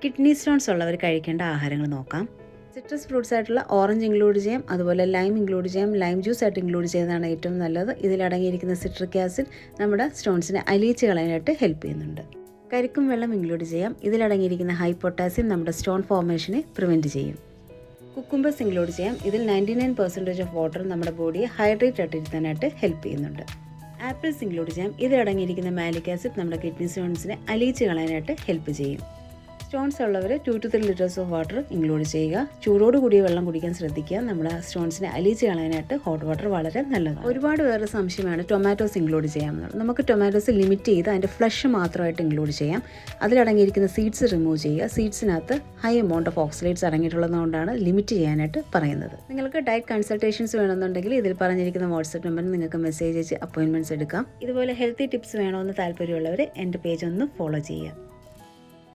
Kidney stones ഉള്ളവർ കഴിക്കേണ്ട ആഹാരങ്ങൾ നോക്കാം. സിട്രസ് ഫ്രൂട്ട്സ് ആയിട്ടുള്ള ഓറഞ്ച് ഇൻക്ലൂഡ് ചെയ്യാം, അതുപോലെ ലൈം ഇൻക്ലൂഡ് ചെയ്യാം. ലൈം ജ്യൂസ് ആയിട്ട് ഇൻക്ലൂഡ് ചെയ്യുന്നതാണ് ഏറ്റവും നല്ലത്. ഇതിലടങ്ങിയിരിക്കുന്ന സിട്രിക് ആസിഡ് നമ്മുടെ സ്റ്റോൺസിനെ അലിയിച്ച് കളയാനായിട്ട് ഹെൽപ്പ് ചെയ്യുന്നുണ്ട്. കരിക്കും വെള്ളം ഇൻക്ലൂഡ് ചെയ്യാം. ഇതിലടങ്ങിയിരിക്കുന്ന ഹൈ പൊട്ടാസ്യം നമ്മുടെ സ്റ്റോൺ ഫോർമേഷനെ പ്രിവെൻറ്റ് ചെയ്യും. കുക്കുംബേഴ്സ് ഇൻക്ലൂഡ് ചെയ്യാം. ഇതിൽ 99% ഓഫ് വാട്ടർ നമ്മുടെ ബോഡിയെ ഹൈഡ്രേറ്റ് ആയിട്ടിരുത്താനായിട്ട് ഹെൽപ്പ് ചെയ്യുന്നുണ്ട്. ആപ്പിൾസ് ഇൻക്ലൂഡ് ചെയ്യാം. ഇതിലടങ്ങിയിരിക്കുന്ന മാലിക് ആസിഡ് നമ്മുടെ കിഡ്നി സ്റ്റോൺസിനെ അലിയിച്ച് കളയാനായിട്ട് ഹെൽപ്പ് ചെയ്യും. സ്റ്റോൺസ് ഉള്ളവർ 2 to 3 liters of water include ചെയ്യുക. ചൂടോട് കൂടിയ വെള്ളം കുടിക്കാൻ ശ്രദ്ധിക്കുക. നമ്മുടെ സ്റ്റോൺസിനെ അലിയിച്ച് കളയാനായിട്ട് ഹോട്ട് വാട്ടർ വളരെ നല്ലതാണ്. ഒരുപാട് പേരുടെ സംശയമാണ് ടൊമാറ്റോസ് ഇൻക്ലൂഡ് ചെയ്യാമെന്നുള്ളത്. നമുക്ക് ടൊമാറ്റോസ് ലിമിറ്റ് ചെയ്ത് അതിൻ്റെ ഫ്ലഷ് മാത്രമായിട്ട് ഇൻക്ലൂഡ് ചെയ്യാം. അതിലടങ്ങിയിരിക്കുന്ന സീഡ്സ് റിമൂവ് ചെയ്യുക. സീഡ്സിനകത്ത് ഹൈ എമൗണ്ട് ഓഫ് ഓക്സലേറ്റ്സ് അടങ്ങിയിട്ടുള്ളതുകൊണ്ടാണ് ലിമിറ്റ് ചെയ്യാനായിട്ട് പറയുന്നത്. നിങ്ങൾക്ക് ഡയറ്റ് കൺസൾട്ടേഷൻസ് വേണമെന്നുണ്ടെങ്കിൽ ഇതിൽ പറഞ്ഞിരിക്കുന്ന വാട്സ്ആപ്പ് നമ്പറിൽ നിങ്ങൾക്ക് മെസ്സേജ് അയച്ച് അപ്പോയിൻമെൻറ്റ്സ് എടുക്കാം. ഇതുപോലെ ഹെൽത്തി ടിപ്സ് വേണമെന്ന് താല്പര്യമുള്ളവർ എൻ്റെ പേജ് ഒന്ന് ഫോളോ ചെയ്യുക.